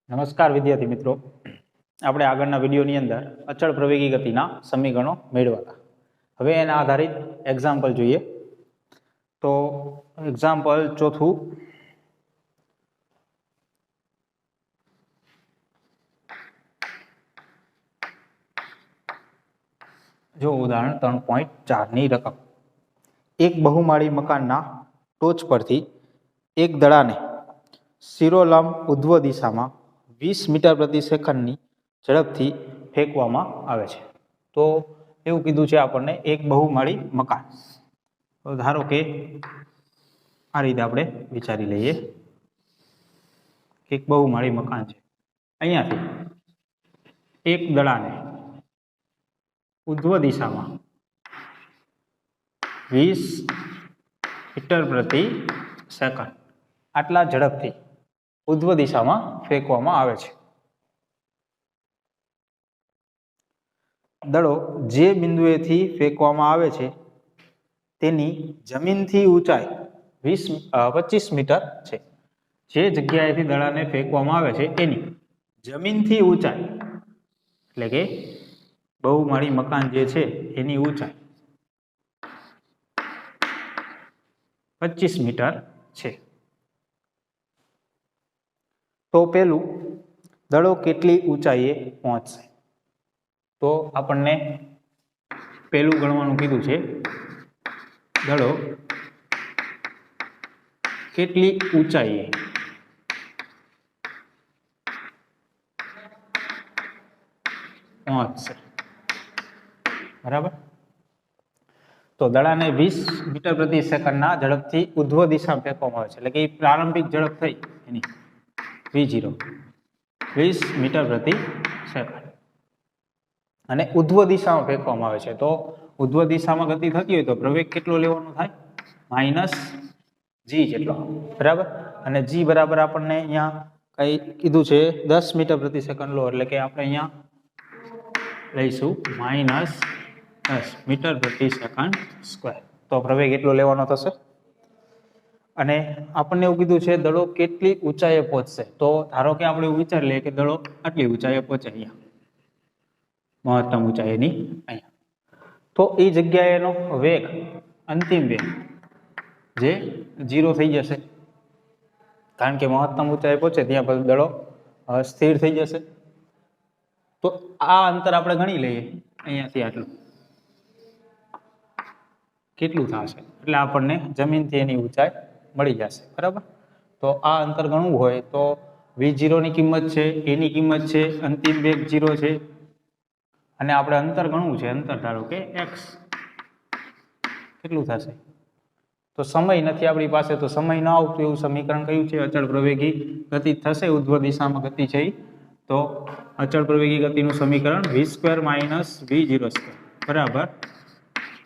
નમસ્કાર વિદ્યાર્થી મિત્રો, આપણે આગળના વિડીયોની અંદર અચળ પ્રવેગી ગતિના સમીકરણો મેળવ્યા. હવે એના આધારિત એક્ઝામ્પલ જોઈએ. તો એક્ઝામ્પલ ચોથું, જો ઉદાહરણ 3.4 રકમ. એક બહુમાળી મકાનના ટોચ પરથી એક દડાને શિરોલંબ ઉધ્વ દિશામાં 20 મીટર પ્રતિ સેકન્ડની ઝડપથી ફેંકવામાં આવે છે. તો એવું કીધું છે આપણને એક બહુમાળી મકાન. તો ધારો કે આ રીતે આપણે વિચારી લઈએ કે એક બહુમાળી મકાન છે. અહીંયાથી એક દડાને ઉધ્વ દિશામાં 20 મીટર પ્રતિ સેકન્ડ આટલા ઝડપથી ઉધ્વ દિશામાં ફેંકવામાં આવે છે. દડો જે બિંદુએથી ફેંકવામાં આવે છે તેની જમીનથી ઊંચાઈ 25 મીટર છે. જે જગ્યાએથી દડાને ફેંકવામાં આવે છે એની જમીનથી ઊંચાઈ, એટલે કે બહુમાળી મકાન જે છે એની ઊંચાઈ 25 મીટર છે. તો પેલું, દડો કેટલી ઊંચાઈએ પહોંચશે? તો આપણને પેલું ગણવાનું કીધું છે, દડો કેટલી ઊંચાઈએ પહોંચશે, બરાબર. તો દડાને 20 મીટર પ્રતિ સેકન્ડના ઝડપથી ઉધ્વ દિશામાં ફેંકવામાં આવે છે, એટલે કે પ્રારંભિક ઝડપ થઈ એની v0 20 મીટર પ્રતિ સેકન્ડ અને ઉધ્વ દિશામાં ફેંકવામાં આવે છે. તો ઉધ્વ દિશામાં ગતિ થતી હોય તો પ્રવેગ કેટલો લેવાનો થાય? -g જેટલો, બરાબર. અને g બરાબર આપણને અહીંયા કઈ કીધું છે 10 મીટર પ્રતિ સેકન્ડ લો, એટલે કે આપણે અહીંયા લઈશું -10 મીટર પ્રતિ સેકન્ડ સ્ક્વેર. તો પ્રવેગ એટલો લેવાનો થશે. અને આપણને એવું કીધું છે દડો કેટલી ઊંચાઈએ પહોંચશે. તો ધારો કે આપણે એવું વિચારી લઈએ કે દડો આટલી ઊંચાઈએ પહોંચે, અહીંયા મહત્તમ ઊંચાઈ એની અહીંયા. તો એ જગ્યાએનો વેગ, અંતિમ વેગ જે 0 થઈ જશે, કારણ કે મહત્તમ ઊંચાઈ પહોંચે ત્યાં પછી દડો સ્થિર થઈ જશે. તો આ અંતર આપણે ગણી લઈએ અહીંયાથી આટલું કેટલું થશે, એટલે આપણને જમીનથી એની ઊંચાઈ મળી જશે, બરાબર. તો આ અંતર ગણવું હોય તો v0 ની કિંમત છે, એની કિંમત છે, અંતિમ વેગ 0 છે, અને આપણે અંતર ગણવું છે, અંતર ધારો કે x કેટલું થશે. તો સમય નથી આપણી પાસે, તો સમય ન આવતું એવું સમીકરણ કયું છે? અચળ પ્રવેગી ગતિ થશે, ઉધ્વ દિશામાં ગતિ છે. તો અચળ પ્રવેગી ગતિનું સમીકરણ v² - v0² બરાબર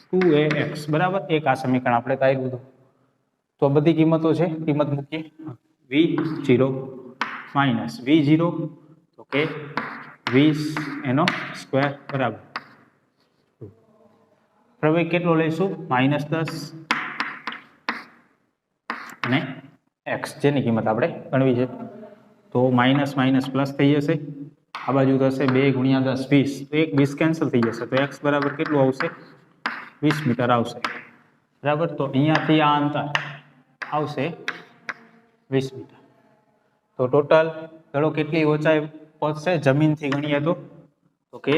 2ax, બરાબર. એક આ સમીકરણ આપણે કાઢ્યું હતું. તો બધી કિંમતો છે, કિંમત મૂકીએ. v0 - v0 તો કે 20 એનો સ્ક્વેર બરાબર. પ્રવેગ કેટલો લઈશું? -10 અને x જેની કિંમત આપણે ગણવી છે. તો માઇનસ માઇનસ પ્લસ થઈ જશે, આ બાજુ થશે 2 × 10 20, તો 1 20 કેન્સલ થઈ જશે. તો x બરાબર કેટલું આવશે? 20 મીટર આવશે, બરાબર. તો અહીંયાથી આ અંતર આવશે 20 મીટર. તો ટોટલ દડો કેટલી ઊંચાઈ પહોંચશે જમીનથી ગણીએ તો કે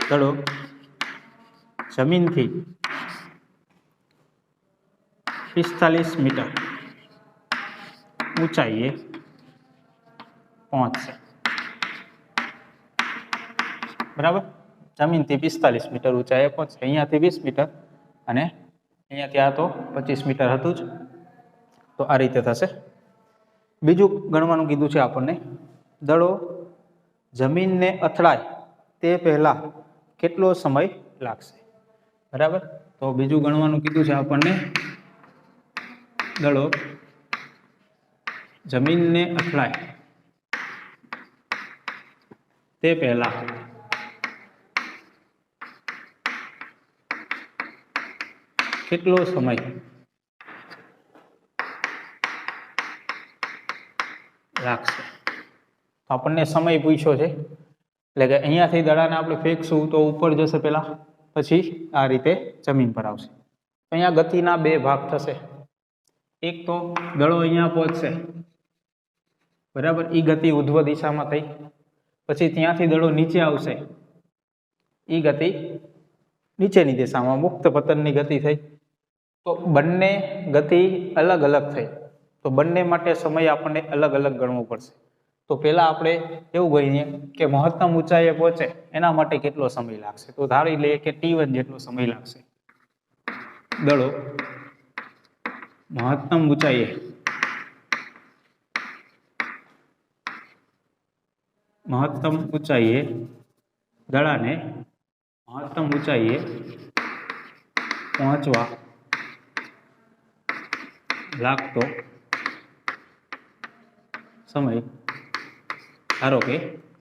દડો જમીનથી 45 મીટર ઊંચાઈએ પહોંચશે, બરાબર. જમીનથી 45 મીટર ઊંચાઈએ પહોંચશે. અહીંયાથી 20 મીટર અને અહીંયાથી આ તો 25 મીટર હતું જ. તો આ રીતે થશે. બીજું ગણવાનું કીધું છે આપણને, દડો જમીનને અથડાય તે પહેલા કેટલો સમય લાગશે, બરાબર. તો બીજું ગણવાનું કીધું છે આપણને, દડો જમીનને અથડાય તે પહેલા કેટલો સમય લાગશે. આપણને સમય પૂછ્યો છે એટલે કે અહીંયાથી દડાને આપણે ફેંકશું તો ઉપર જશે પહેલા, પછી આ રીતે જમીન પર આવશે. અહીંયા ગતિના બે ભાગ થશે. એક તો દડો અહીંયા પહોંચશે, બરાબર, એ ગતિ ઉધ્વ દિશામાં થઈ. પછી ત્યાંથી દડો નીચે આવશે, એ ગતિ નીચેની દિશામાં મુક્ત પતનની ગતિ થઈ. તો બંને ગતિ અલગ અલગ થઈ, તો બંને માટે સમય આપણને અલગ અલગ ગણવો પડશે. તો પહેલા આપણે એવું ગણીએ કે મહત્તમ ઊંચાઈએ પહોંચે એના માટે કેટલો સમય લાગશે. તો ધારી લઈએ કે T1 જેટલો સમય લાગશે. દડો મહત્તમ ઊંચાઈએ દડાને મહત્તમ ઊંચાઈએ પહોંચવા લાગતો સમય ધારો કે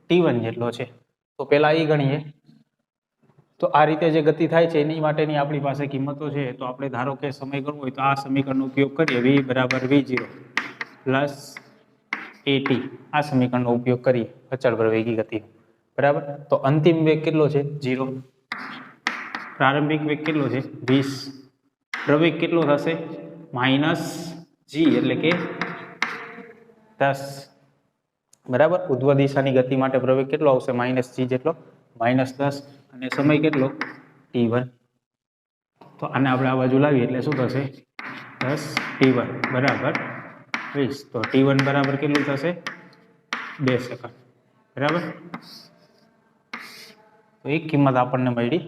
T1 જેટલો છે. તો પહેલા એ ગણીએ. તો આ રીતે જે ગતિ થાય છે એની માટેની આપણી પાસે કિંમતો છે. તો આપણે ધારો કે સમય ગણવો હોય તો આ સમીકરણનો ઉપયોગ કરીએ, v બરાબર v0 પ્લસ at. આ સમીકરણનો ઉપયોગ કરીએ અચળ પ્રવેગી ગતિ, બરાબર. તો અંતિમ વેગ કેટલો છે? 0. પ્રારંભિક વેગ કેટલો છે? 20. પ્રવેગ કેટલો થશે? -g એટલે કે 10, બરાબર. ઉધ્વ દિશાની ગતિ માટે પ્રવેગ કેટલો આવશે? -g જેટલો, -10. અને સમય કેટલો? T1. તો આને આપણે આ બાજુ લાવીએ એટલે શું થશે? 10 T1 બરાબર 20. તો T1 બરાબર કેટલું થશે? 2 સેકન્ડ, બરાબર. તો એક કિંમત આપણને મળી.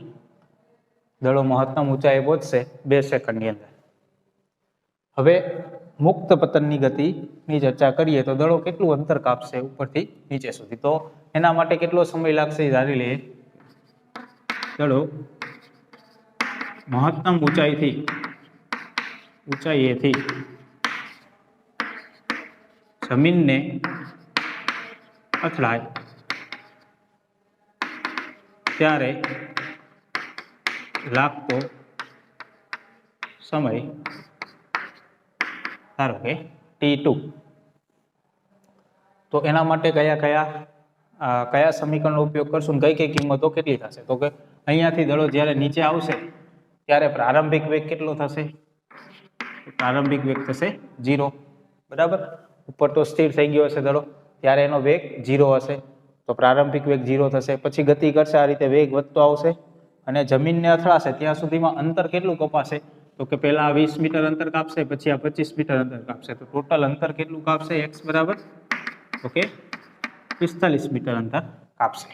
દડો મહત્તમ ઊંચાઈએ પહોંચશે 2 સેકન્ડની અંદર. હવે મુક્ત પતનની ગતિની ચર્ચા કરીએ તો દડો કેટલું અંતર કાપશે ઉપરથી નીચે સુધી. તો એના માટે કેટલો સમય લાગશે ધારી લઈએ. દડો મહત્તમ ઊંચાઈએથી જમીનને અથડાય ત્યારે લાગતો સમય ધારો કે T2. તો એના માટે કયા સમીકરણનો ઉપયોગ કરશું, કઈ કઈ કિંમતો કેટલી થશે? તો કે અહીંયાથી દડો જ્યારે નીચે આવશે ત્યારે પ્રારંભિક વેગ કેટલો થશે? પ્રારંભિક વેગ થશે 0, બરાબર. ઉપર તો સ્થિર થઈ ગયો હશે દડો, ત્યારે એનો વેગ 0 હશે. તો પ્રારંભિક વેગ 0 થશે. પછી ગતિ કરશે આ રીતે, વેગ વધતો આવશે અને જમીનને અથડાશે ત્યાં સુધીમાં અંતર કેટલું કપાશે? તો કે પહેલા 20 મીટર અંતર કાપશે, પછી આ 25 મીટર અંતર કાપશે. તો ટોટલ અંતર કેટલું કાપશે? x બરાબર તો કે 45 મીટર અંતર કાપશે.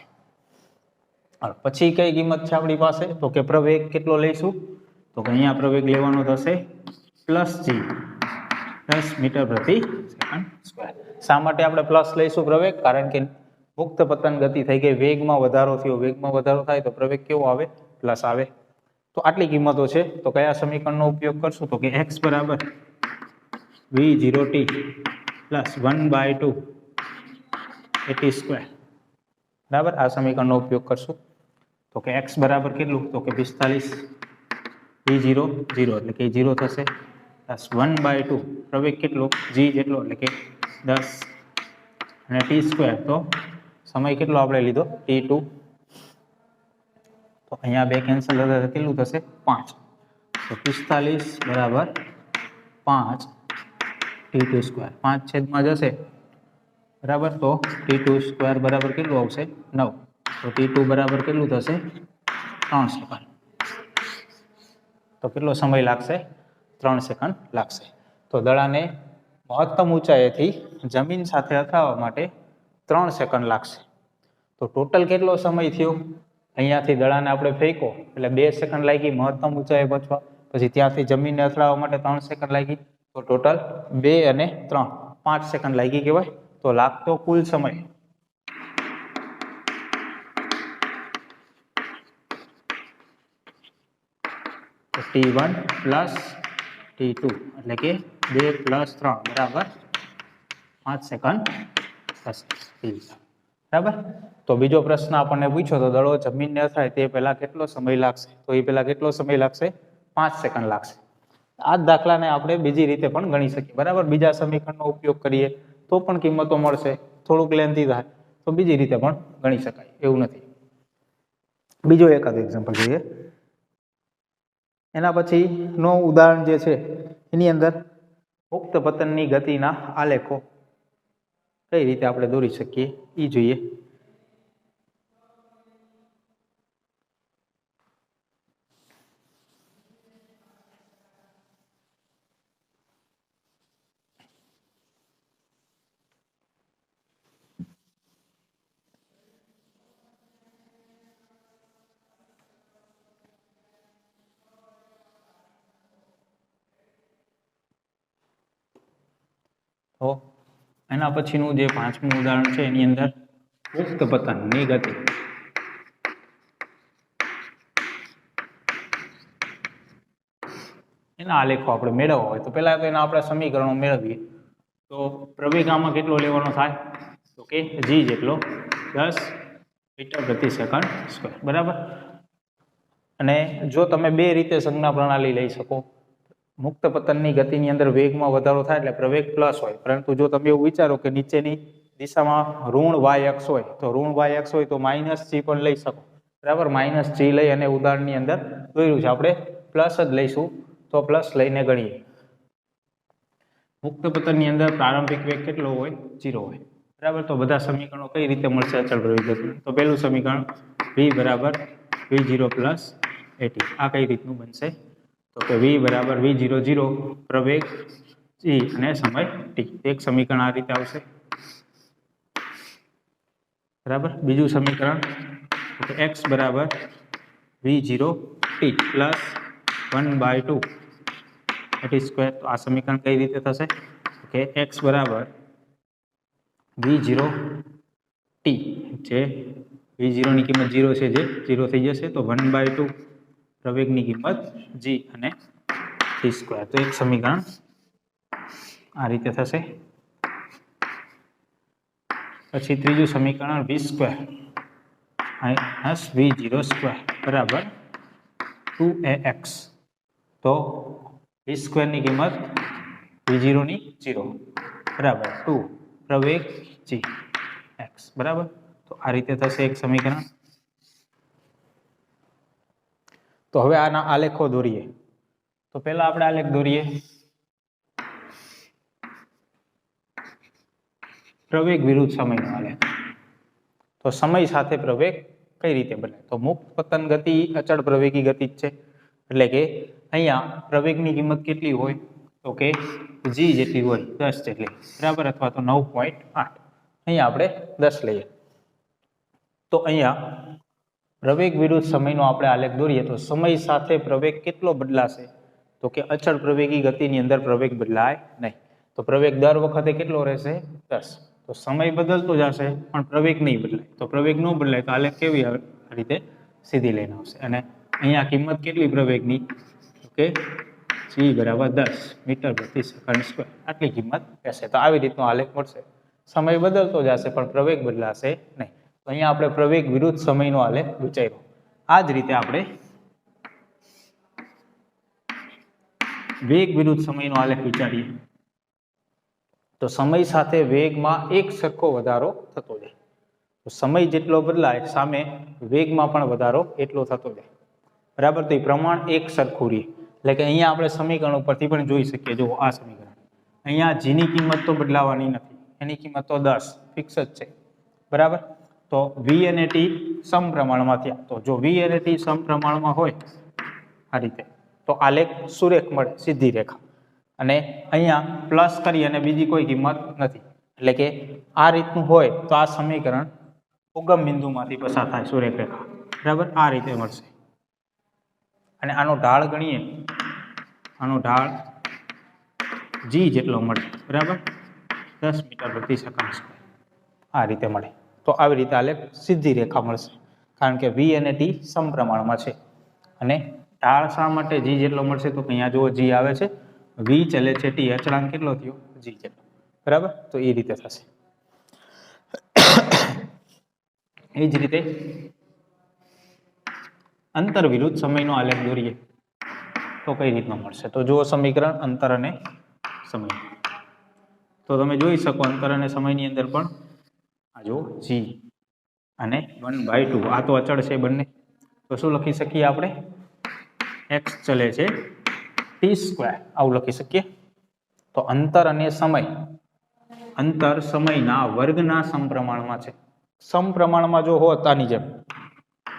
પછી કઈ કિંમત છે આપણી પાસે? તો કે પ્રવેગ કેટલો લઈશું? તો કે અહીંયા પ્રવેગ લેવાનો થશે +g 10 મીટર પ્રતિ સેકન્ડ સ્ક્વેર. શા માટે આપણે પ્લસ લઈશું પ્રવેગ? કારણ કે મુક્ત પતન ગતિ થઈ ગઈ, વેગમાં વધારો થયો. વેગમાં વધારો થાય તો પ્રવેગ કેવો આવે? પ્લસ આવે. તો આટલી કિંમતો છે. તો કયા સમીકરણનો ઉપયોગ કરશું? તો કે x બરાબર v0t પ્લસ 1/2 at², બરાબર. આ સમીકરણનો ઉપયોગ કરશું. તો કે x બરાબર કેટલું? તો કે 45 v0 0 એટલે કે 0 થશે, પ્લસ 1/2 પ્રવેગ કેટલો? g જેટલો એટલે કે 10 અને t². તો સમય કેટલો આપણે લીધો? T2. તો અહીંયા બે કેન્સલ થશે, કેટલું થશે? 5. તો 45 બરાબર 5 T2². 5 છેદમાં જશે, બરાબર. તો T2² બરાબર કેટલું આવશે? 9. તો T2 બરાબર કેટલું થશે? 3 સેકન્ડ. તો કેટલો સમય લાગશે? 3 સેકન્ડ લાગશે. તો દડાને મહત્તમ ઊંચાઈએથી જમીન સાથે અથડાવવા માટે 3 સેકન્ડ લાગશે. તો ટોટલ કેટલો સમય થયો? અહીંયાથી દડાને આપણે ફેંકો એટલે 2 સેકન્ડ લાગી મહત્તમ ઊંચાઈએ પહોંચવા, પછી ત્યાંથી જમીનને અથડાવવા માટે 3 સેકન્ડ લાગી. તો ટોટલ 2 અને 3 5 સેકન્ડ લાગી કહેવાય. તો લાગતો કુલ સમય T1 પ્લસ T2 એટલે કે 2 + 3 બરાબર 5 સેકન્ડ થશે, બરાબર. તો બીજો પ્રશ્ન આપણને પૂછ્યો તો દડો જમીનને અથડાય તે પહેલા કેટલો સમય લાગશે? તો એ પહેલા કેટલો સમય લાગશે? 5 સેકન્ડ લાગશે. આ જ દાખલાને આપણે બીજી રીતે પણ ગણી શકીએ, બરાબર. બીજા સમીકરણનો ઉપયોગ કરીએ તો પણ કિંમતો મળશે, થોડુંક લેન્થી થાય. તો બીજી રીતે પણ ગણી શકાય, એવું નથી. બીજો એકાદ એક્ઝામ્પલ જોઈએ. એના પછીનો ઉદાહરણ જે છે એની અંદર મુક્ત પતનની ગતિના આલેખો કઈ રીતે આપણે દોરી શકીએ એ જોઈએ. તો એના પછીનું જે પાંચમું ઉદાહરણ છે એની અંદર મુક્ત પતનની ગતિ. એના આલેખો આપણે મેળવવા હોય તો પહેલા તો એના આપણે સમીકરણો મેળવીએ. તો પ્રવેગ આમાં કેટલો લેવાનો થાય તો કે g જેટલો 10 મીટર પ્રતિ સેકન્ડ સ્ક્વેર, બરાબર. અને જો તમે બે રીતે સંજ્ઞા પ્રણાલી લઈ શકો, મુક્ત પતનની ગતિની અંદર વેગમાં વધારો થાય એટલે પ્રવેગ પ્લસ હોય, પરંતુ જો તમે એવું વિચારો કે નીચેની દિશામાં ઋણ y અક્ષ હોય તો ઋણ y અક્ષ હોય તો -g પણ લઈ શકો, બરાબર. -g લઈ અને ઉદાહરણની અંદર દોર્યું છે આપણે પ્લસ જ લઈશું તો પ્લસ લઈને ગણીએ. મુક્ત પતનની અંદર પ્રારંભિક વેગ કેટલો હોય 0 હોય, બરાબર. તો બધા સમીકરણો કઈ રીતે મળશે અચળ પ્રવેગ ગતિ? તો પહેલું સમીકરણ v બરાબર v0 પ્લસ at. આ કઈ રીતનું બનશે તો કે v બરાબર v0 0 પ્રવેગ g અને સમય t. એક સમીકરણ આ રીતે આવશે, બરાબર. બીજું સમીકરણ તો x બરાબર v0 t plus 1/2 at square. તો આ સમીકરણ કઈ રીતે થશે કે x બરાબર v0 t, જે v0 ની કિંમત 0 છે જે 0 થઈ જશે, તો 1/2 પ્રવેગની કિંમત g અને t સ્ક્વેર. તો એક સમીકરણ આ રીતે થશે. પછી ત્રીજું સમીકરણ v square minus v0 square બરાબર 2ax. તો v સ્ક્વેર ની કિંમત v0 ની 0 બરાબર 2 પ્રવેગ g x, બરાબર. તો આ રીતે થશે એક સમીકરણ. તો હવે આના આલેખો દોરીએ. તો પહેલા આપણે આલેખ દોરીએ પ્રવેગ વિરુદ્ધ સમયનો આલેખ. તો સમય સાથે પ્રવેગ કઈ રીતે બદલાય? તો મુક્ત પતન ગતિ અચળ પ્રવેગી ગતિ જ છે, એટલે કે અહીંયા પ્રવેગની કિંમત કેટલી હોય તો કે g જેટલી હોય 10 જેટલી, બરાબર, અથવા તો 9.8. અહીંયા આપણે 10 લઈએ. તો અહીંયા પ્રવેગ વિરુદ્ધ સમયનો આપણે આલેખ દોરીએ તો સમય સાથે પ્રવેગ કેટલો બદલાશે તો કે અચળ પ્રવેગી ગતિની અંદર પ્રવેગ બદલાય નહીં. તો પ્રવેગ દર વખતે કેટલો રહેશે 10. તો સમય બદલતો જશે પણ પ્રવેગ નહીં બદલાય. તો પ્રવેગ ન બદલાય તો આલેખ કેવી રીતે સીધી લઈને આવશે. અને અહીંયા કિંમત કેટલી પ્રવેગની તો કે g બરાબર 10 મીટર પ્રતિ સેકન્ડ સ્ક્વેર, આટલી કિંમત રહેશે. તો આવી રીતનો આલેખ મળશે. સમય બદલતો જશે પણ પ્રવેગ બદલાશે નહીં. તો અહીંયા આપણે પ્રવેગ વિરુદ્ધ સમયનો આલેખ વિચાર્યો. આ જ રીતે આપણે વેગ વિરુદ્ધ સમયનો આલેખ વિચારીએ તો સમય સાથે વેગમાં એક સરખો વધારો થતો જાય. તો સમય જેટલો બદલાય સામે વેગમાં પણ વધારો એટલો થતો જાય, બરાબર. તો એ પ્રમાણ એક સરખું રહે. એટલે કે અહીંયા આપણે સમીકરણ ઉપરથી પણ જોઈ શકીએ. જો આ સમીકરણ અહીંયા જીની કિંમત તો બદલાવાની નથી, એની કિંમત તો 10 ફિક્સ જ છે, બરાબર. તો v અને t સમપ્રમાણમાં થયા. તો જો v અને t સમપ્રમાણમાં હોય આ રીતે તો આલેખ સુરેખ મળે, સીધી રેખા. અને અહીંયા પ્લસ કરી અને બીજી કોઈ કિંમત નથી, એટલે કે આ રીતનું હોય તો આ સમીકરણ ઉગમ બિંદુમાંથી પસાર થાય સુરેખ રેખા, બરાબર. આ રીતે મળશે. અને આનો ઢાળ ગણીએ, આનો ઢાળ g જેટલો મળે, બરાબર, 10 મીટર પ્રતિ સેકન્ડ સ્ક્વેર. આ રીતે મળે. તો આવી રીતે આલેખ સીધી રેખા મળશે, કારણ કે v અને t સમપ્રમાણમાં છે. અને ઢાળ શા માટે g જેટલો મળશે તો અહીંયા જુઓ g આવે છે, v ચલે છે t, અચળાંક કેટલો થયો g જેટલો, બરાબર. તો એ રીતે થશે. એ જ રીતે અંતર વિરુદ્ધ સમયનો આલેખ દોરીએ તો કઈ રીતનો મળશે? તો જુઓ સમીકરણ અંતર અને સમય. તો તમે જોઈ શકો અંતર અને સમયની અંદર પણ આ જો જી અને 1/2 આ તો અચળ છે બંને, તો શું લખી શકીએ આપણે? એક્સ ચલે છે t², આવું લખી શકીએ. તો અંતર અને સમય, અંતર સમયના વર્ગના સમપ્રમાણમાં છે. સમપ્રમાણમાં જો હોત આની જેમ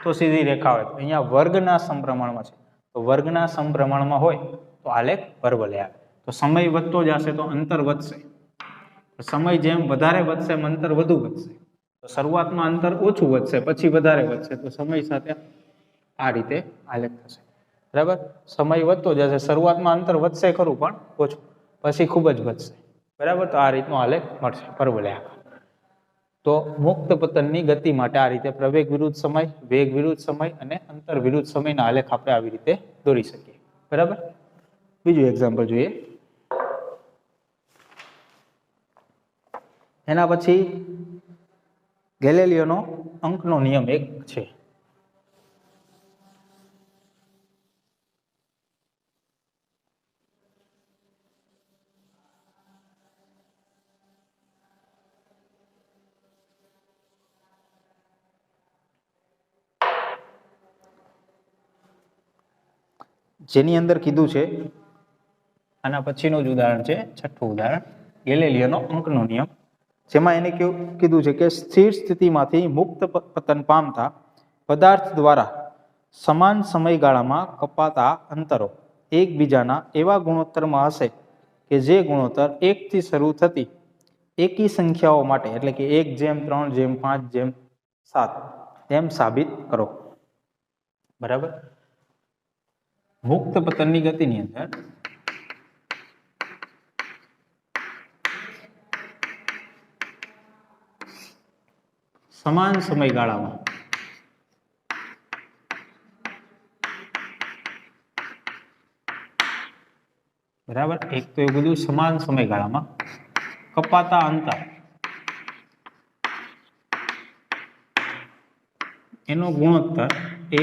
તો સીધી રેખા હોય, અહીંયા વર્ગના સમપ્રમાણમાં છે, તો વર્ગના સમપ્રમાણમાં હોય તો આલેખ પરવલય આવે. તો સમય વધતો જશે તો અંતર વધશે, સમય જેમ વધારે વધશે એમ અંતર વધુ વધશે. તો શરૂઆતમાં અંતર ઓછું વધશે પછી વધારે વધશે, તો સમય સાથે આ રીતે આલેખ થશે. બરાબર, સમય વધતો જશે, શરૂઆતમાં અંતર વધશે ખરું પણ ઓછું, પછી ખૂબ જ વધશે. બરાબર, તો આ રીતનો આલેખ મળશે પરવલય. તો મુક્ત પતનની ગતિ માટે આ રીતે પ્રવેગ વિરુદ્ધ સમય, વેગ વિરુદ્ધ સમય અને અંતર વિરુદ્ધ સમયના આલેખ આપણે આવી રીતે દોરી શકીએ. બરાબર, બીજું એક્ઝામ્પલ જોઈએ. એના પછી ગેલેલિયોનો અંકનો નિયમ એક છે. જેની અંદર કીધું છે, આના પછીનું જ ઉદાહરણ છે, છઠ્ઠું ઉદાહરણ, ગેલેલિયોનો અંકનો નિયમ, જેમાં એને કીધું છે કે સ્થિર સ્થિતિમાંથી મુક્ત પતન પામતા પદાર્થ દ્વારા સમાન સમયગાળામાં કપાતા અંતરો એકબીજાના એવા ગુણોત્તરમાં હશે કે જે ગુણોત્તર 1 થી શરૂ થતી એકી સંખ્યાઓ માટે, એટલે કે 1:3:5:7 એમ સાબિત કરો. બરાબર, મુક્ત પતનની ગતિની અંદર સમાન સમયગાળામાં બરાબર, એક તો એવું બધું સમાન સમયગાળામાં કપાતા અંતર એનો ગુણોત્તર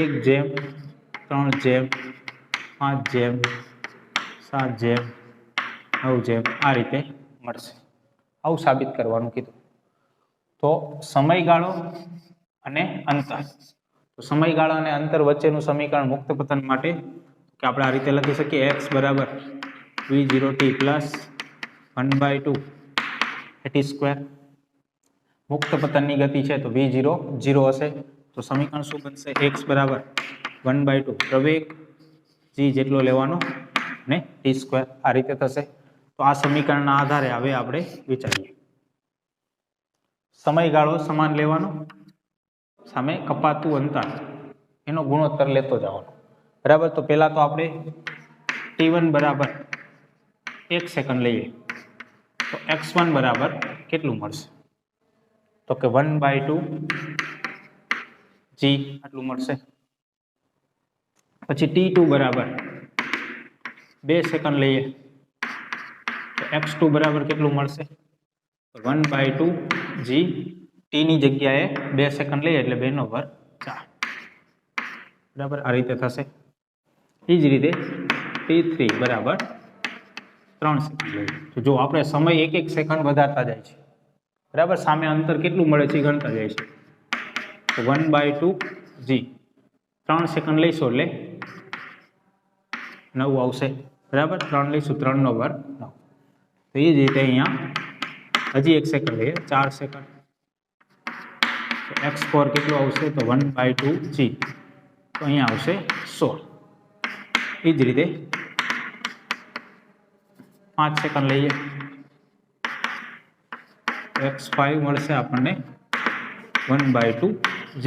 1:3:5:7:9 આ રીતે મળશે. આવું સાબિત કરવાનું કીધું. તો સમયગાળો અને અંતર, તો સમયગાળો અને અંતર વચ્ચેનું સમીકરણ મુક્ત પતન માટે કે આપણે આ રીતે લખી શકીએ, x બરાબર v0t પ્લસ 1/2 t². મુક્ત પતનની ગતિ છે તો v0 0 હશે, તો સમીકરણ શું બનશે? x બરાબર 1/2 પ્રવેગ g જેટલો લેવાનો ને t², આ રીતે થશે. તો આ સમીકરણના આધારે હવે આપણે વિચારીએ. સમયગાળો સમાન લેવાનો, સામે કપાતું અંતર એનો ગુણોત્તર લેતો જવાનો. બરાબર, તો પહેલા તો આપણે t1 બરાબર 1 સેકન્ડ લઈએ, તો x1 બરાબર કેટલું મળશે? તો કે 1/2 g આટલું મળશે. પછી t2 બરાબર 2 સેકન્ડ લઈએ, તો x2 બરાબર કેટલું મળશે? 1/2 g, t ની જગ્યાએ 2 સેકન્ડ લઈએ એટલે 2/4. બરાબર, આ રીતે થશે. એ જ રીતે t3 બરાબર 3 સેકન્ડ લઈએ. તો જો આપણે સમય 1 સેકન્ડ વધારતા જાય છે, બરાબર, સામે અંતર કેટલું મળે છે ગણતા જાય છે. તો 1/2 g, 3 સેકન્ડ લઈશું એટલે 9 આવશે. બરાબર, 3 લઈશું 3/9. તો એ જ રીતે અહીંયા હજી 1 સેકન્ડ લઈએ, 4 સેકન્ડ, તો x4 કેટલું આવશે? તો 1/2 g, તો અહીંયા આવશે 16. એ જ રીતે 5 સેકન્ડ લઈએ, x5 મળશે આપણને 1/2 g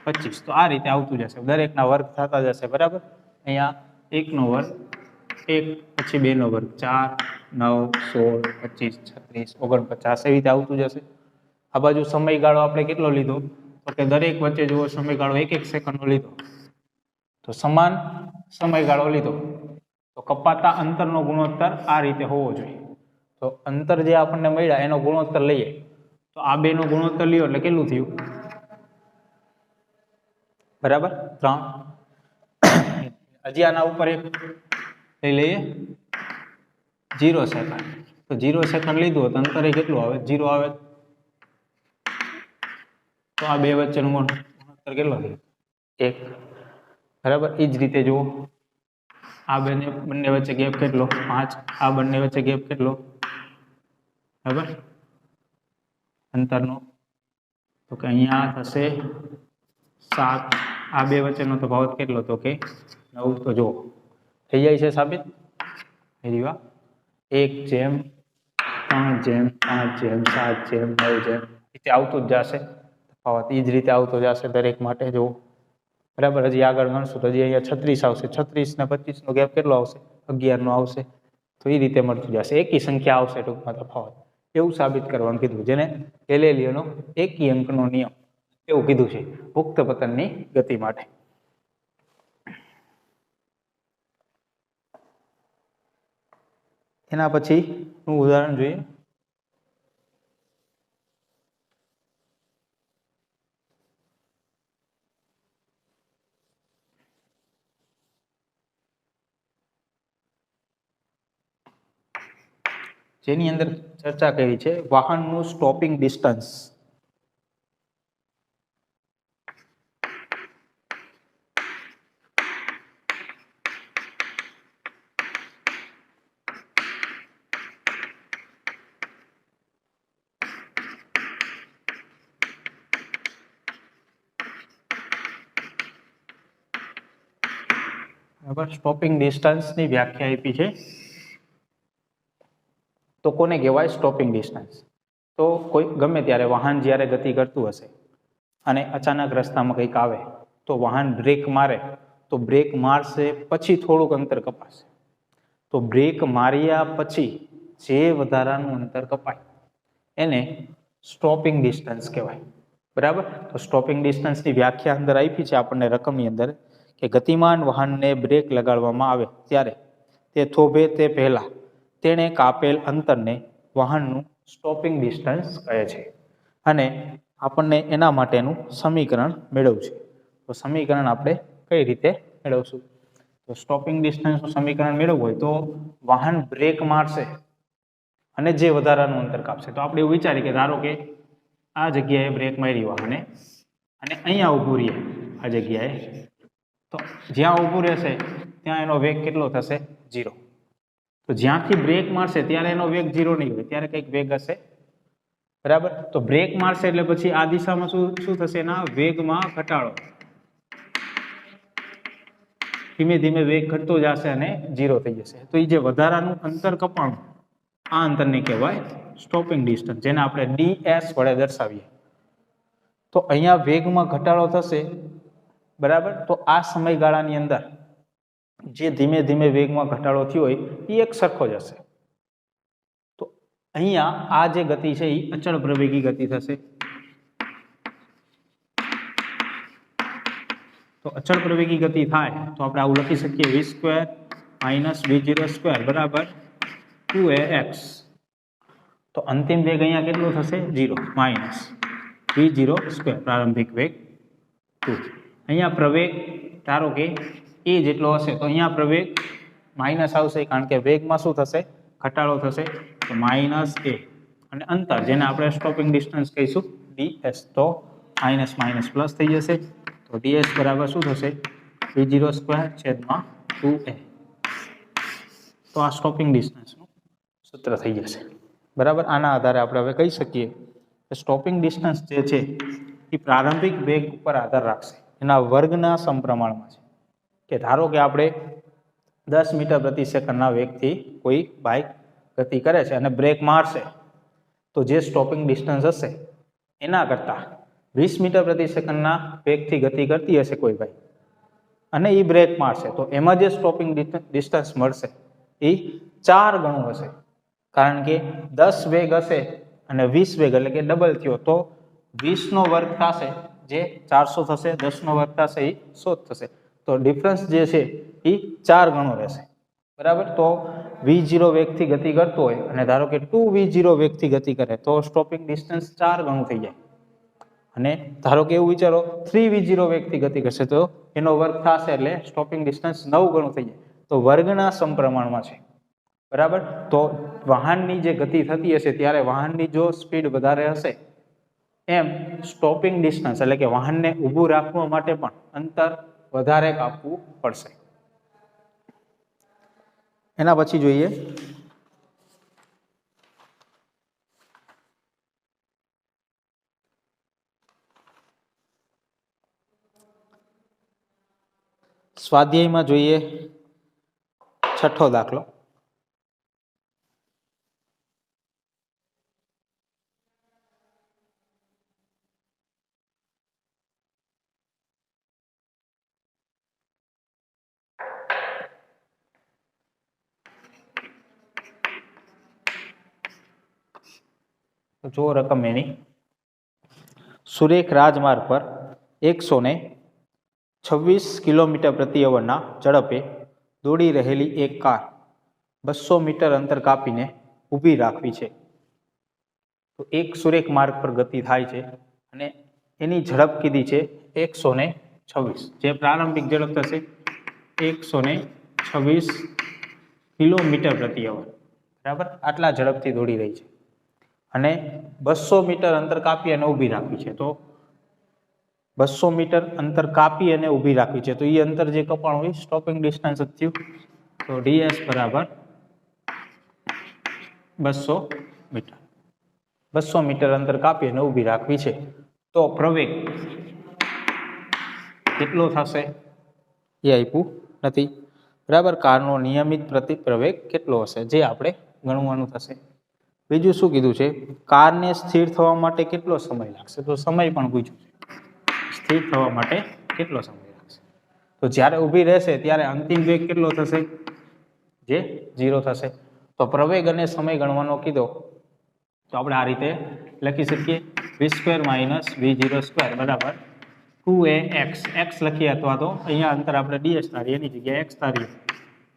25. તો આ રીતે આવતું જશે, દરેકના વર્ગ થતા જશે. બરાબર, અહીંયા 1નો વર્ગ 1, પછી 2નો વર્ગ 4, 9, 16, 25, 36, 49 એવી રીતે આવતું જશે. આ બાજુ સમયગાળો આપણે કેટલો લીધો? તો કે દરેક વચ્ચે જુઓ સમયગાળો 1 સેકન્ડનો લીધો, તો સમાન સમયગાળો લીધો, તો કપાતા અંતરનો ગુણોત્તર આ રીતે હોવો જોઈએ. તો અંતર જે આપણને મળ્યા એનો ગુણોત્તર લઈએ, તો આ બેનો ગુણોત્તર લ્યો એટલે કેટલું થયું? બરાબર, 3. હજી આના ઉપર એક લઈ લઈએ, 0 સેકન્ડ. તો 0 સેકન્ડ લીધું તો અંતરે કેટલું આવે? 0 આવે. તો આ બે વચ્ચેનું ગુણોત્તર કેટલો થયો? 1, બરાબર. એ જ રીતે જુઓ, આ બંને વચ્ચે ગેપ કેટલો? 5. આ બંને વચ્ચે ગેપ કેટલો? બરાબર, અંતરનો, તો કે અહીંયા થશે 7. આ બે વચ્ચેનો તફાવત કેટલો? તો કે 9. તો જુઓ થઈ જાય છે સાબિત. વેરી વાહ. 1:3:5:7:9 રીતે આવતું જ જશે તફાવત. એ જ રીતે આવતો જશે દરેક માટે. જુઓ, બરાબર. હજી આગળ ગણશું તો હજી અહીંયા 36 આવશે. 36 ને 25 નો ગેપ કેટલો આવશે? 11 નો આવશે. તો એ રીતે મળતું જશે. એકી સંખ્યા આવશે ટૂંકમાં તફાવત. એવું સાબિત કરવાનું કીધું, જેને ગેલિલિયોનો એકી અંકનો નિયમ એવું કીધું છે પુખ્ત પતનની ગતિ માટે. એના પછી નું ઉદાહરણ જોઈએ. જેની અંદર ચર્ચા કરી છે વાહનનું સ્ટોપિંગ ડિસ્ટન્સ. બરાબર, સ્ટોપિંગ ડિસ્ટન્સની વ્યાખ્યા આપી છે. તો કોને કહેવાય સ્ટોપિંગ ડિસ્ટન્સ? તો કોઈ ગમે ત્યારે વાહન જ્યારે ગતિ કરતું હશે અને અચાનક રસ્તામાં કંઈક આવે તો વાહન બ્રેક મારે, તો બ્રેક મારશે પછી થોડુંક અંતર કપાશે. તો બ્રેક માર્યા પછી જે વધારાનું અંતર કપાય એને સ્ટોપિંગ ડિસ્ટન્સ કહેવાય. બરાબર. તો સ્ટોપિંગ ડિસ્ટન્સની વ્યાખ્યા અંદર આપી છે આપણને રકમની અંદર કે ગતિમાન વાહનને બ્રેક લગાડવામાં આવે ત્યારે તે થોભે તે પહેલા તેણે કાપેલ અંતરને વાહનનું સ્ટોપિંગ ડિસ્ટન્સ કહે છે. અને આપણને એના માટેનું સમીકરણ મેળવવું છે. તો સમીકરણ આપણે કઈ રીતે મેળવશું? તો સ્ટોપિંગ ડિસ્ટન્સનું સમીકરણ મેળવવું હોય તો વાહન બ્રેક મારશે અને જે વધારાનું અંતર કાપશે. તો આપણે એવું વિચારીએ કે ધારો કે આ જગ્યાએ બ્રેક મારી વાહને અને અહીંયા ઊભું રહીએ આ જગ્યાએ, તો જ્યાં ઊભું રહેશે ત્યાં એનો વેગ કેટલો થશે? 0. તો જ્યાંથી બ્રેક મારશે ત્યારે એનો વેગ 0 નહીં હોય, ત્યારે કંઈક વેગ હશે. બરાબર. તો બ્રેક મારશે એટલે પછી આ દિશામાં શું થશે? એના વેગમાં ઘટાડો. ધીમે ધીમે વેગ ઘટતો જશે અને 0 થઈ જશે. તો એ જે વધારાનું અંતર કપાણું આ અંતરને કહેવાય સ્ટોપિંગ ડિસ્ટન્સ, જેને આપણે ds વડે દર્શાવીએ. તો અહીંયા વેગમાં ઘટાડો થશે. બરાબર. તો આ સમયગાળાની અંદર જે ધીમે ધીમે વેગમાં ઘટાડો થયો હોય એ એક સરખો જ હશે. તો અહીંયા આ જે ગતિ છે એ અચળ પ્રવેગી ગતિ થશે. તો અચળ પ્રવેગી ગતિ થાય તો આપણે આવું લખી શકીએ v² - v0² બરાબર 2ax. તો અંતિમ વેગ અહીંયા કેટલો થશે? 0 માઇનસ v0² પ્રારંભિક વેગ 2. અહીંયા પ્રવેગ ધારો કે a જેટલો હશે તો અહીંયા પ્રવેગ માઇનસ આવશે, કારણ કે વેગમાં શું થશે? ઘટાડો થશે. તો માઇનસ a અને અંતર જેને આપણે સ્ટોપિંગ ડિસ્ટન્સ કહીશું ds. તો માઇનસ માઇનસ પ્લસ થઈ જશે. તો ds બરાબર શું થશે? v0²/2a. તો આ સ્ટોપિંગ ડિસ્ટન્સનું સૂત્ર થઈ જશે. બરાબર. આના આધારે આપણે હવે કહી શકીએ કે સ્ટોપિંગ ડિસ્ટન્સ જે છે એ પ્રારંભિક વેગ ઉપર આધાર રાખશે, એના વર્ગના સમપ્રમાણમાં છે. કે ધારો કે આપણે 10 મીટર પ્રતિ સેકન્ડના વેગથી કોઈ બાઇક ગતિ કરે છે અને બ્રેક મારશે, તો જે સ્ટોપિંગ ડિસ્ટન્સ હશે એના કરતાં 20 મીટર પ્રતિ સેકન્ડના વેગથી ગતિ કરતી હશે કોઈ બાઇક અને એ બ્રેક મારશે, તો એમાં જે સ્ટોપિંગ ડિસ્ટન્સ મળશે એ 4 ગણું હશે. કારણ કે 10 વેગ હશે અને 20 વેગ એટલે કે ડબલ થયો, તો 20 નો વર્ગ થશે જે 400 થશે, 10 નો વર્ગ થશે એ 100 થશે. તો ડિફરન્સ જે છે એ 4 ગણો રહેશે. બરાબર. તો v0 વેગથી ગતિ કરતો હોય અને ધારો કે 2v0 વેગથી ગતિ કરે તો સ્ટોપિંગ ડિસ્ટન્સ 4 ગણું થઈ જાય. અને ધારો કે એવું વિચારો 3v0 વેગથી ગતિ કરશે તો એનો વર્ગ થશે એટલે સ્ટોપિંગ ડિસ્ટન્સ 9 ગણું થઈ જાય. તો વર્ગના સમપ્રમાણમાં છે. બરાબર. તો વાહનની જે ગતિ થતી હશે ત્યારે વાહનની જો સ્પીડ વધારે હશે એમ સ્ટોપિંગ ડિસ્ટન્સ એટલે કે વાહનને ઊભું રાખવા માટે પણ અંતર વધારે કાપવું પડશે. એના પછી જોઈએ સ્વાધ્યાયમાં જોઈએ છઠ્ઠો દાખલો. જો રકમ એની સુરેખ રાજમાર્ગ પર 126 કિલોમીટર પ્રતિ અવરના ઝડપે દોડી રહેલી એક કાર 200 મીટર અંતર કાપીને ઊભી રાખવી છે. તો એક સુરેખ માર્ગ પર ગતિ થાય છે અને એની ઝડપ કીધી છે 126, જે પ્રારંભિક ઝડપ થશે 126 કિલોમીટર પ્રતિ અવર, બરાબર. આટલા ઝડપથી દોડી રહી છે અને 200 મીટર અંતર કાપી અને ઊભી રાખવી છે. તો 200 મીટર અંતર કાપી અને ઊભી રાખવી છે, તો એ અંતર જે કપાણું હોય સ્ટોપિંગ ડિસ્ટન્સ જ થયું. તો ds બરાબર 200 મીટર. 200 મીટર અંતર કાપી અને ઊભી રાખવી છે. તો પ્રવેગ કેટલો થશે એ આપ્યું નથી, બરાબર. કારનો નિયમિત પ્રતિ પ્રવેગ કેટલો હશે જે આપણે ગણવાનું થશે. બીજું શું કીધું છે, કારને સ્થિર થવા માટે કેટલો સમય લાગશે, તો સમય પણ પૂછ્યું છે. સ્થિર થવા માટે કેટલો સમય લાગશે, તો જ્યારે ઊભી રહેશે ત્યારે અંતિમ વેગ કેટલો થશે, જે 0 થશે. તો પ્રવેગ અને સમય ગણવાનો કીધો તો આપણે આ રીતે લખી શકીએ, v² - v0² બરાબર 2ax. x લખીએ અથવા તો અહીંયા અંતર આપણે ds ધારીએ, એની જગ્યાએ x ધારીએ,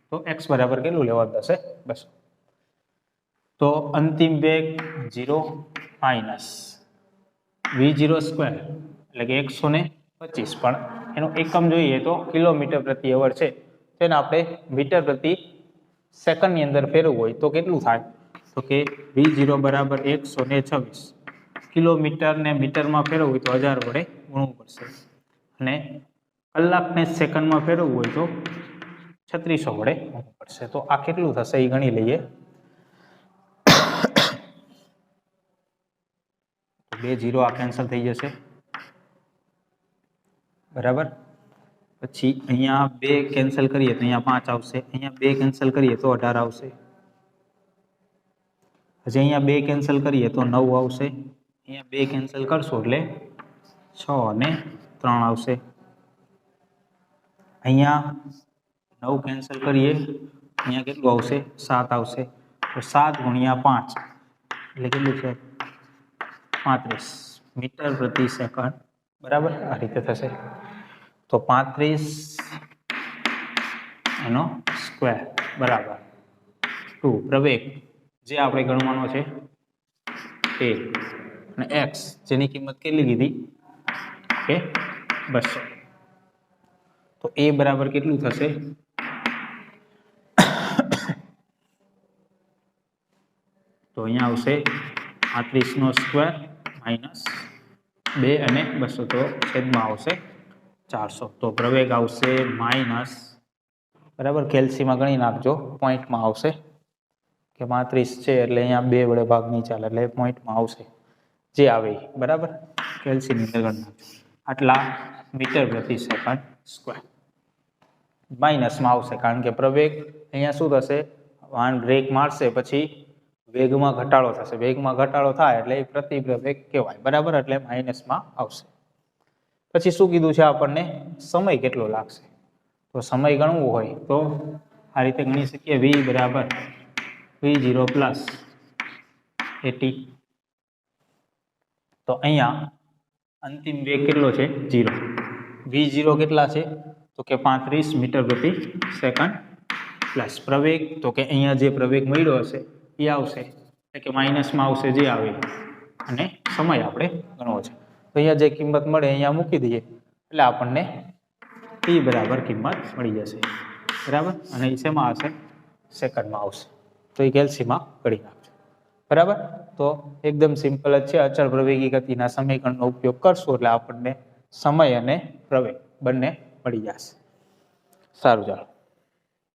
તો x બરાબર કેટલું લેવાનું થશે 200. તો અંતિમ વેગ 0 માઇનસ v0² એટલે કે 125, પણ એનો એકમ જોઈએ તો કિલોમીટર પ્રતિ અવર છે, તેને આપણે મીટર પ્રતિ સેકન્ડની અંદર ફેરવવું હોય તો કેટલું થાય, તો કે v0 બરાબર 126, કિલોમીટરને મીટરમાં ફેરવવું હોય તો 1000 વડે ગુણવું પડશે, અને કલાકને સેકન્ડમાં ફેરવવું હોય તો 3600 વડે ગુણવું પડશે. તો આ કેટલું થશે એ ગણી લઈએ. 2 0 આ કેન્સલ થઈ જશે, બરાબર. પછી અહીંયા 2 કેન્સલ કરીએ તો અહીંયા 5 આવશે, અહીંયા 2 કેન્સલ કરીએ તો 18 આવશે, પછી અહીંયા 2 કેન્સલ કરીએ તો 9 આવશે, અહીંયા 2 કેન્સલ કરશો એટલે 6 અને 3 આવશે, અહીંયા 9 કેન્સલ કરીએ અહીંયા કેટલું આવશે 7 આવશે. તો 7 ગુણ્યા 5 એટલે કેટલું છે 35 મીટર પ્રતિ સેકન્ડ, બરાબર. આ રીતે થશે. તો 35 એનો સ્ક્વેર બરાબર 2. પ્રવેગ જે આપણે ગણવાનો છે એ, અને x જેની કિંમત કેટલી લીધી કે 200. તો a બરાબર કેટલું થશે, તો અહીંયા આવશે 35 નો સ્ક્વેર માઇનસ 2 અને 200, તો છેદમાં આવશે 400. તો પ્રવેગ આવશે માઇનસ, બરાબર. કેલ્સીમાં ગણી નાખજો, પોઈન્ટમાં આવશે કે 35 છે એટલે અહીંયા 2 વડે ભાગ નહીં ચાલે એટલે પોઈન્ટમાં આવશે, જે આવે બરાબર. કેલ્સીની અંદર ગણી નાખજો. આટલા મીટર પ્રતિ સેકન્ડ સ્ક્વેર. માઇનસમાં આવશે કારણ કે પ્રવેગ અહીંયા શું થશે, વાહન બ્રેક મારશે પછી વેગમાં ઘટાડો થશે, વેગમાં ઘટાડો થાય એટલે એ પ્રતિ પ્રવેગ કહેવાય, બરાબર. એટલે માઇનસમાં આવશે. પછી શું કીધું છે આપણને, સમય કેટલો લાગશે. તો સમય ગણવું હોય તો આ રીતે ગણી શકીએ, v બરાબર v0 પ્લસ 80. તો અહીંયા અંતિમ વેગ કેટલો છે 0, v0 કેટલા છે તો કે 35 મીટર પ્રતિ સેકન્ડ, પ્લસ પ્રવેગ તો કે અહીંયા જે પ્રવેગ મળ્યો હશે એ આવશે, એટલે કે માઇનસમાં આવશે જે આવે, અને સમય આપણે ગણવો છે. તો અહીંયા જે કિંમત મળે અહીંયા મૂકી દઈએ એટલે આપણને t બરાબર કિંમત મળી જશે, બરાબર. અને એ શેમાં હશે, સેકન્ડમાં આવશે. તો એ કેલ્સીમાં ગણી નાખજો. બરાબર. તો એકદમ સિમ્પલ જ છે. અચળ પ્રવેગી ગતિના સમીકરણનો ઉપયોગ કરશો એટલે આપણને સમય અને પ્રવેગ બંને મળી જશે. સારું, ચાલો.